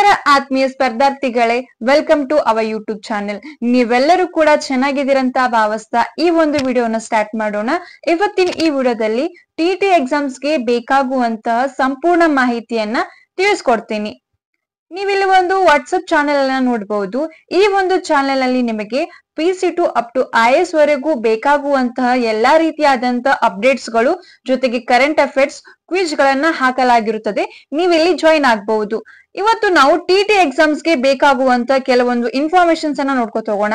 ನಮಸ್ಕಾರ ಆತ್ಮೀಯ ಸ್ಪರ್ಧಾರ್ಥಿಗಳೇ, welcome to our YouTube channel. ನೀವೆಲ್ಲರೂ ಕೂಡ ಚೆನ್ನಾಗಿದ್ದೀರಂತ ಭಾವಿಸ್ತಾ ಈ ಒಂದು ವಿಡಿಯೋನ ಸ್ಟಾರ್ಟ್ ಮಾಡೋಣ. ಇವತ್ತಿನ ಈ ವಿಡಿಯೋದಲ್ಲಿ ಟಿಟಿ ಎಕ್ಸಾಮ್ಸ್ಗೆ ಬೇಕಾಗುವಂತಹ ಸಂಪೂರ್ಣ ಮಾಹಿತಿಯನ್ನ ತಿಳಿಸ್ಕೊಡ್ತೀನಿ. ನೀವಿಲ್ಲಿ ಒಂದು ವಾಟ್ಸ್ಆಪ್ ಚಾನೆಲ್ ಅನ್ನ ನೋಡಬಹುದು. ಈ ಒಂದು ಚಾನೆಲ್ ಅಲ್ಲಿ ನಿಮಗೆ PC2 ಅಪ್ ಟು IAS ವರೆಗೂ ಬೇಕಾಗುವಂತಹ ಎಲ್ಲಾ ರೀತಿಯಾದಂತಹ ಅಪ್ಡೇಟ್ಸ್ ಗಳು ಜೊತೆಗೆ ಕರೆಂಟ್ ಅಫೇರ್ಸ್ ಕ್ವಿಜ್ ಗಳನ್ನ ಹಾಕಲಾಗಿರುತ್ತದೆ. ನೀವಿಲ್ಲಿ ಜಾಯಿನ್ ಆಗಬಹುದು. ಇವತ್ತು ನಾವು TT ಎಕ್ಸಾಮ್ಸ್ಗೆ ಬೇಕಾಗುವಂತ ಕೆಲವೊಂದು ಇನ್ಫಾರ್ಮೇಶನ್ಸ್ ಅನ್ನ ನೋಡ್ಕೊತ ಹೋಗೋಣ.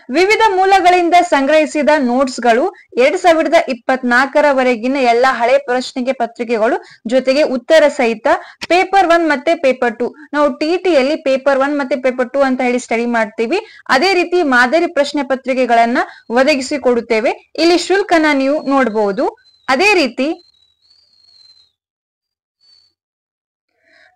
ವಿವಿಧ ಮೂಲಗಳಿಂದ ಸಂಗ್ರಹಿಸಿದ ನೋಟ್ಸ್ ಗಳು 2024 ಎಲ್ಲ ಹಳೆ ಪ್ರಶ್ನೆಗೆ ಪತ್ರಿಕೆಗಳು ಜೊತೆಗೆ ಉತ್ತರ ಸಹಿತ ಪೇಪರ್ 1 ಮತ್ತೆ ಪೇಪರ್ 2. ನಾವು TTಯಲ್ಲಿ ಪೇಪರ್ 1 ಮತ್ತೆ ಪೇಪರ್ 2 ಅಂತ ಹೇಳಿ ಸ್ಟಡಿ ಮಾಡ್ತೀವಿ. ಅದೇ ರೀತಿ ಮಾದರಿ ಪ್ರಶ್ನೆ ಪತ್ರಿಕೆಗಳನ್ನ ಒದಗಿಸಿ ಕೊಡುತ್ತೇವೆ. ಇಲ್ಲಿ ಶುಲ್ಕನ ನೀವು ನೋಡಬಹುದು. ಅದೇ ರೀತಿ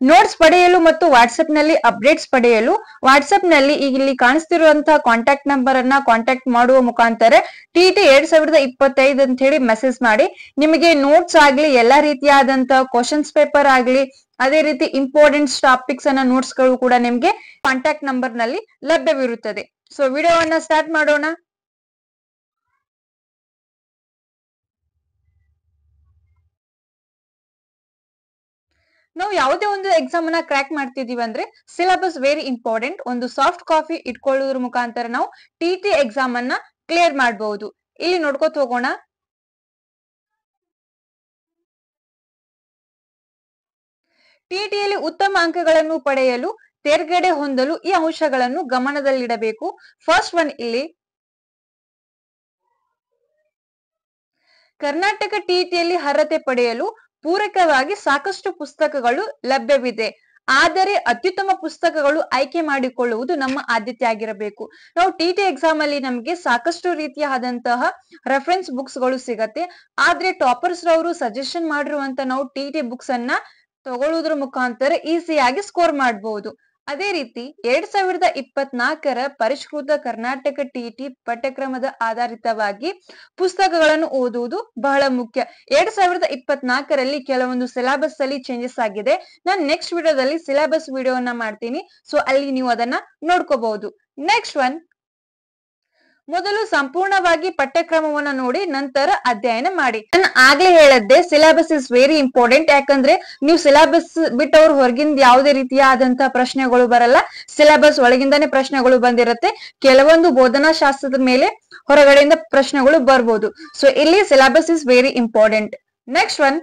ನೋಟ್ಸ್ ಪಡೆಯಲು ಮತ್ತು ವಾಟ್ಸ್ಆಪ್ ನಲ್ಲಿ ಅಪ್ಡೇಟ್ಸ್ ಪಡೆಯಲು ವಾಟ್ಸ್ಆಪ್ ನಲ್ಲಿ ಇಲ್ಲಿ ಕಾಣಿಸ್ತಿರುವಂತಹ ಕಾಂಟ್ಯಾಕ್ಟ್ ನಂಬರ್ ಅನ್ನ ಕಾಂಟ್ಯಾಕ್ಟ್ ಮಾಡುವ ಮುಖಾಂತರ TT 2025 ಅಂತ ಹೇಳಿ ಮೆಸೇಜ್ ಮಾಡಿ ನಿಮಗೆ ನೋಟ್ಸ್ ಆಗ್ಲಿ ಎಲ್ಲಾ ರೀತಿಯಾದಂತಹ ಕ್ವಶನ್ಸ್ ಪೇಪರ್ ಆಗ್ಲಿ ಅದೇ ರೀತಿ ಇಂಪಾರ್ಟೆಂಟ್ ಟಾಪಿಕ್ಸ್ ಅನ್ನ ನೋಟ್ಸ್ ಗಳು ಕೂಡ ನಿಮ್ಗೆ ಕಾಂಟ್ಯಾಕ್ಟ್ ನಂಬರ್ ನಲ್ಲಿ ಲಭ್ಯವಿರುತ್ತದೆ. ಸೊ ವಿಡಿಯೋವನ್ನ ಸ್ಟಾರ್ಟ್ ಮಾಡೋಣ. ನಾವು ಯಾವುದೇ ಒಂದು ಎಕ್ಸಾಮ್ ಅನ್ನ ಕ್ರ್ಯಾಕ್ ಮಾಡ್ತಿದೀವಿ ಅಂದ್ರೆ ಸಿಲೆಬಸ್ ವೆರಿ ಇಂಪಾರ್ಟೆಂಟ್. ಒಂದು ಸಾಫ್ಟ್ ಕಾಪಿ ಇಟ್ಕೊಳ್ಳೋದ್ರ ಮುಖಾಂತರ ನಾವು TT ಎಕ್ಸಾಮ್ ಅನ್ನ ಕ್ಲಿಯರ್ ಮಾಡಬಹುದು. ಇಲ್ಲಿ ನೋಡ್ಕೊತ ಹೋಗೋಣ. TTಯಲ್ಲಿ ಉತ್ತಮ ಅಂಕಗಳನ್ನು ಪಡೆಯಲು ತೇರ್ಗಡೆ ಹೊಂದಲು ಈ ಅಂಶಗಳನ್ನು ಗಮನದಲ್ಲಿಡಬೇಕು. ಫಸ್ಟ್ ಒನ್, ಇಲ್ಲಿ ಕರ್ನಾಟಕ TTಯಲ್ಲಿ ಅರ್ಹತೆ ಪಡೆಯಲು ಪೂರಕವಾಗಿ ಸಾಕಷ್ಟು ಪುಸ್ತಕಗಳು ಲಭ್ಯವಿದೆ. ಆದರೆ ಅತ್ಯುತ್ತಮ ಪುಸ್ತಕಗಳು ಆಯ್ಕೆ ಮಾಡಿಕೊಳ್ಳುವುದು ನಮ್ಮ ಆದ್ಯತೆ ಆಗಿರಬೇಕು. ನಾವು TT ಎಕ್ಸಾಮ್ ಅಲ್ಲಿ ನಮಗೆ ಸಾಕಷ್ಟು ರೀತಿಯಾದಂತಹ ರೆಫರೆನ್ಸ್ ಬುಕ್ಸ್ ಗಳು ಸಿಗತ್ತೆ. ಆದ್ರೆ ಟಾಪರ್ಸ್ ರವರು ಸಜೆಷನ್ ಮಾಡಿರುವಂತ ನಾವು TT ಬುಕ್ಸ್ ಅನ್ನ ತಗೊಳ್ಳೋದ್ರ ಮುಖಾಂತರ ಈಸಿಯಾಗಿ ಸ್ಕೋರ್ ಮಾಡಬಹುದು. ಅದೇ ರೀತಿ 2024 ಪರಿಷ್ಕೃತ ಕರ್ನಾಟಕ TT ಪಠ್ಯಕ್ರಮದ ಆಧಾರಿತವಾಗಿ ಪುಸ್ತಕಗಳನ್ನು ಓದುವುದು ಬಹಳ ಮುಖ್ಯ. 2024 ಕೆಲವೊಂದು ಸಿಲೆಬಸ್ ಅಲ್ಲಿ ಚೇಂಜಸ್ ಆಗಿದೆ. ನಾನು ನೆಕ್ಸ್ಟ್ ವಿಡಿಯೋದಲ್ಲಿ ಸಿಲೆಬಸ್ ವಿಡಿಯೋನ ಮಾಡ್ತೀನಿ. ಸೊ ಅಲ್ಲಿ ನೀವು ಅದನ್ನ ನೋಡ್ಕೋಬಹುದು. ನೆಕ್ಸ್ಟ್ ಒನ್, ಮೊದಲು ಸಂಪೂರ್ಣವಾಗಿ ಪಠ್ಯಕ್ರಮವನ್ನ ನೋಡಿ ನಂತರ ಅಧ್ಯಯನ ಮಾಡಿ. ನಾನು ಆಗ್ಲೇ ಹೇಳದ್ದೆ ಸಿಲೆಬಸ್ ಇಸ್ ವೆರಿ ಇಂಪಾರ್ಟೆಂಟ್. ಯಾಕಂದ್ರೆ ನೀವು ಸಿಲೆಬಸ್ ಬಿಟ್ಟವ್ರು ಹೊರಗಿಂದ ಯಾವುದೇ ರೀತಿಯಾದಂತಹ ಪ್ರಶ್ನೆಗಳು ಬರಲ್ಲ. ಸಿಲೆಬಸ್ ಒಳಗಿಂದಾನೇ ಪ್ರಶ್ನೆಗಳು ಬಂದಿರುತ್ತೆ. ಕೆಲವೊಂದು ಬೋಧನಾ ಶಾಸ್ತ್ರದ ಮೇಲೆ ಹೊರಗಡೆಯಿಂದ ಪ್ರಶ್ನೆಗಳು ಬರ್ಬೋದು. ಸೊ ಇಲ್ಲಿ syllabus is very important. Next one,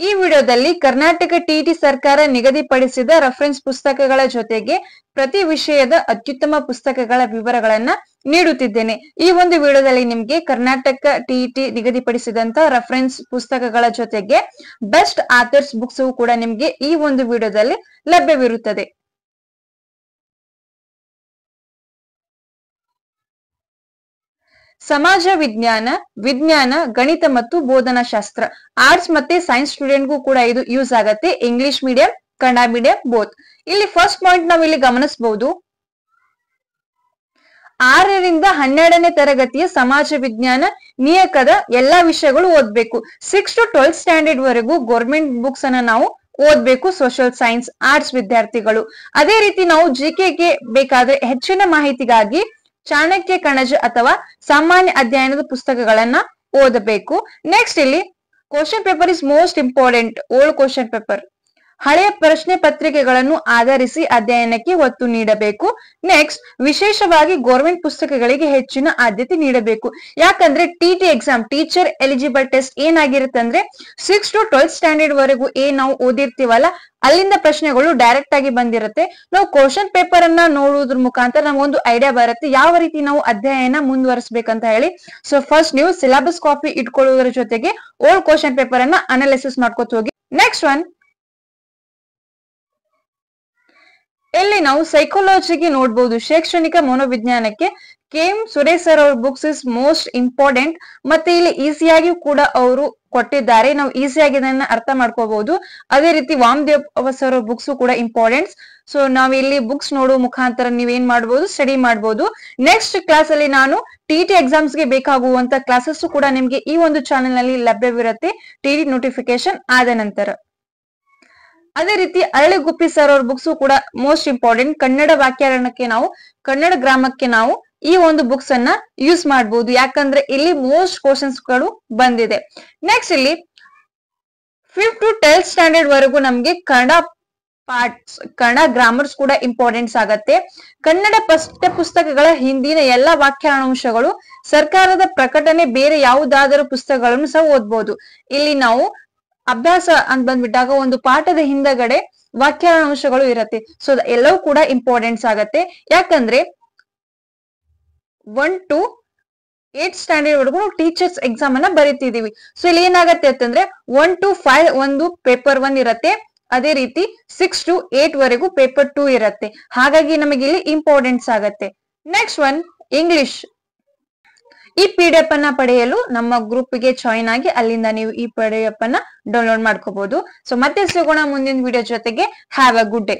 ಈ ವಿಡಿಯೋದಲ್ಲಿ ಕರ್ನಾಟಕ TT ಸರ್ಕಾರ ನಿಗದಿಪಡಿಸಿದ ರೆಫರೆನ್ಸ್ ಪುಸ್ತಕಗಳ ಜೊತೆಗೆ ಪ್ರತಿ ವಿಷಯದ ಅತ್ಯುತ್ತಮ ಪುಸ್ತಕಗಳ ವಿವರಗಳನ್ನ ನೀಡುತ್ತಿದ್ದೇನೆ. ಈ ಒಂದು ವಿಡಿಯೋದಲ್ಲಿ ನಿಮ್ಗೆ ಕರ್ನಾಟಕ TT ನಿಗದಿಪಡಿಸಿದಂತ ರೆಫರೆನ್ಸ್ ಪುಸ್ತಕಗಳ ಜೊತೆಗೆ ಬೆಸ್ಟ್ ಆಥರ್ಸ್ ಬುಕ್ಸ್ ಕೂಡ ನಿಮ್ಗೆ ಈ ಒಂದು ವಿಡಿಯೋದಲ್ಲಿ ಲಭ್ಯವಿರುತ್ತದೆ. ಸಮಾಜ ವಿಜ್ಞಾನ, ವಿಜ್ಞಾನ, ಗಣಿತ ಮತ್ತು ಬೋಧನಾ ಶಾಸ್ತ್ರ, ಆರ್ಟ್ಸ್ ಮತ್ತೆ ಸೈನ್ಸ್ ಸ್ಟೂಡೆಂಟ್ಗೂ ಕೂಡ ಇದು ಯೂಸ್ ಆಗತ್ತೆ. English medium, Kannada medium both. ಇಲ್ಲಿ ಫಸ್ಟ್ ಪಾಯಿಂಟ್ ನಾವು ಇಲ್ಲಿ ಗಮನಿಸಬಹುದು. 6ರಿಂದ 12ನೇ ತರಗತಿಯ ಸಮಾಜ ವಿಜ್ಞಾನ ನಿಯಕದ ಎಲ್ಲಾ ವಿಷಯಗಳು ಓದ್ಬೇಕು. 6 to 12 ಸ್ಟ್ಯಾಂಡರ್ಡ್ ವರೆಗೂ ಗೌರ್ಮೆಂಟ್ ಬುಕ್ಸ್ ಅನ್ನ ನಾವು ಓದ್ಬೇಕು. ಸೋಷಿಯಲ್ ಸೈನ್ಸ್, ಆರ್ಟ್ಸ್ ವಿದ್ಯಾರ್ಥಿಗಳು. ಅದೇ ರೀತಿ ನಾವು GKಗೆ ಬೇಕಾದ್ರೆ ಹೆಚ್ಚಿನ ಮಾಹಿತಿಗಾಗಿ ಚಾಣಕ್ಯ ಕಣಜ ಅಥವಾ ಸಾಮಾನ್ಯ ಅಧ್ಯಯನದ ಪುಸ್ತಕಗಳನ್ನ ಓದಬೇಕು. ನೆಕ್ಸ್ಟ್ ಇಲ್ಲಿ question paper is most important. Old question paper, ಹಳೆಯ ಪ್ರಶ್ನೆ ಪತ್ರಿಕೆಗಳನ್ನು ಆಧರಿಸಿ ಅಧ್ಯಯನಕ್ಕೆ ಒತ್ತು ನೀಡಬೇಕು. ನೆಕ್ಸ್ಟ್, ವಿಶೇಷವಾಗಿ ಗೌರ್ಮೆಂಟ್ ಪುಸ್ತಕಗಳಿಗೆ ಹೆಚ್ಚಿನ ಆದ್ಯತೆ ನೀಡಬೇಕು. ಯಾಕಂದ್ರೆ TT exam teacher eligible test ಏನಾಗಿರುತ್ತೆ ಅಂದ್ರೆ 6 to 12 ಸ್ಟ್ಯಾಂಡರ್ಡ್ ವರೆಗೂ ಏನ್ ನಾವು ಓದಿರ್ತೀವಲ್ಲ ಅಲ್ಲಿಂದ ಪ್ರಶ್ನೆಗಳು ಡೈರೆಕ್ಟ್ ಆಗಿ ಬಂದಿರುತ್ತೆ. ನಾವು ಕ್ವಶನ್ ಪೇಪರ್ ಅನ್ನ ನೋಡುವುದ್ರ ಮುಖಾಂತರ ನಮಗೊಂದು ಐಡಿಯಾ ಬರುತ್ತೆ ಯಾವ ರೀತಿ ನಾವು ಅಧ್ಯಯನ ಮುಂದುವರಿಸಬೇಕಂತ ಹೇಳಿ. ಸೊ ಫಸ್ಟ್ ನೀವು ಸಿಲೆಬಸ್ ಕಾಪಿ ಇಟ್ಕೊಳ್ಳುವುದರ ಜೊತೆಗೆ ಓಲ್ಡ್ ಕ್ವಶನ್ ಪೇಪರ್ ಅನ್ನ ಅನಾಲಿಸಿಸ್ ಮಾಡ್ಕೊತ ಹೋಗಿ. ನೆಕ್ಸ್ಟ್ ಒನ್, ಇಲ್ಲಿ ನಾವು ಸೈಕಾಲಜಿಗೆ ನೋಡಬಹುದು. ಶೈಕ್ಷಣಿಕ ಮನೋವಿಜ್ಞಾನಕ್ಕೆ ಕೆಎಂ ಸುರೇಶ್ ಸರ್ ಅವ್ರ ಬುಕ್ಸ್ ಇಸ್ ಮೋಸ್ಟ್ ಇಂಪಾರ್ಟೆಂಟ್. ಮತ್ತೆ ಇಲ್ಲಿ ಈಸಿಯಾಗಿ ಕೂಡ ಅವರು ಕೊಟ್ಟಿದ್ದಾರೆ, ನಾವು ಈಸಿಯಾಗಿ ಇದನ್ನ ಅರ್ಥ ಮಾಡ್ಕೋಬಹುದು. ಅದೇ ರೀತಿ ವಾಮದೇವ್ ಸರ್ ಅವ್ರ ಬುಕ್ಸ್ ಕೂಡ ಇಂಪಾರ್ಟೆಂಟ್. ಸೊ ನಾವ್ ಇಲ್ಲಿ ಬುಕ್ಸ್ ನೋಡುವ ಮುಖಾಂತರ ನೀವೇನ್ ಮಾಡ್ಬೋದು, ಸ್ಟಡಿ ಮಾಡ್ಬೋದು. ನೆಕ್ಸ್ಟ್ ಕ್ಲಾಸ್ ಅಲ್ಲಿ ನಾನು ಟಿಟಿ ಎಕ್ಸಾಮ್ಸ್ ಗೆ ಬೇಕಾಗುವಂತ ಕ್ಲಾಸಸ್ ಕೂಡ ನಿಮ್ಗೆ ಈ ಒಂದು ಚಾನೆಲ್ ನಲ್ಲಿ ಲಭ್ಯವಿರುತ್ತೆ, ಟಿಟಿ ನೋಟಿಫಿಕೇಶನ್ ಆದ ನಂತರ. ಅದೇ ರೀತಿ ಅರಳಿಗುಪ್ಪಿ ಸರ್ ಅವ್ರ ಬುಕ್ಸ್ ಕೂಡ ಮೋಸ್ಟ್ ಇಂಪಾರ್ಟೆಂಟ್. ಕನ್ನಡ ವ್ಯಾಕರಣಕ್ಕೆ ನಾವು, ಕನ್ನಡ ಗ್ರಾಮಕ್ಕೆ ನಾವು ಈ ಒಂದು ಬುಕ್ಸ್ ಅನ್ನ ಯೂಸ್ ಮಾಡಬಹುದು, ಯಾಕಂದ್ರೆ ಇಲ್ಲಿ ಮೋಸ್ಟ್ ಕ್ವಶನ್ಸ್ ಗಳು ಬಂದಿದೆ. ನೆಕ್ಸ್ಟ್ ಇಲ್ಲಿ 5th to 12th ಸ್ಟ್ಯಾಂಡರ್ಡ್ ವರೆಗೂ ನಮ್ಗೆ ಕನ್ನಡ ಪಾರ್ಟ್ಸ್, ಕನ್ನಡ ಗ್ರಾಮರ್ಸ್ ಕೂಡ ಇಂಪಾರ್ಟೆನ್ಸ್ ಆಗತ್ತೆ. ಕನ್ನಡ ಪಠ್ಯ ಪುಸ್ತಕಗಳ ಹಿಂದಿನ ಎಲ್ಲಾ ವ್ಯಾಖ್ಯಾನಾಂಶಗಳು, ಸರ್ಕಾರದ ಪ್ರಕಟಣೆ, ಬೇರೆ ಯಾವುದಾದರೂ ಪುಸ್ತಕಗಳನ್ನು ಸಹ ಓದ್ಬಹುದು. ಇಲ್ಲಿ ನಾವು ಅಭ್ಯಾಸ ಅಂತ ಬಂದ್ಬಿಟ್ಟಾಗ ಒಂದು ಪಾಠದ ಹಿಂದಗಡೆ ವ್ಯಾಖ್ಯಾನಾಂಶಗಳು ಇರತ್ತೆ. ಸೊ ಎಲ್ಲವೂ ಕೂಡ ಇಂಪಾರ್ಟೆನ್ಸ್ ಆಗತ್ತೆ, ಯಾಕಂದ್ರೆ 1 to 8th ಸ್ಟ್ಯಾಂಡರ್ಡ್ ವರೆಗೂ ನಾವು ಟೀಚರ್ಸ್ ಎಕ್ಸಾಮ್ ಅನ್ನ ಬರೀತಿದೀವಿ. ಸೊ ಇಲ್ಲಿ ಏನಾಗತ್ತೆ ಅಂತಂದ್ರೆ 1 to 5 ಒಂದು ಪೇಪರ್ 1 ಇರತ್ತೆ, ಅದೇ ರೀತಿ 6 to 8 ವರೆಗೂ ಪೇಪರ್ 2 ಇರತ್ತೆ. ಹಾಗಾಗಿ ನಮಗೆ ಇಲ್ಲಿ ಇಂಪಾರ್ಟೆನ್ಸ್ ಆಗತ್ತೆ. Next one English. ಈ PDF ಅನ್ನ ಪಡೆಯಲು ನಮ್ಮ ಗ್ರೂಪ್ ಗೆ ಜಾಯಿನ್ ಆಗಿ ಅಲ್ಲಿಂದ ನೀವು ಈ PDF ಅನ್ನ ಡೌನ್ಲೋಡ್ ಮಾಡ್ಕೋಬಹುದು. ಸೊ ಮತ್ತೆ ಸಿಗೋಣ ಮುಂದಿನ ವಿಡಿಯೋ ಜೊತೆಗೆ. Have a good day.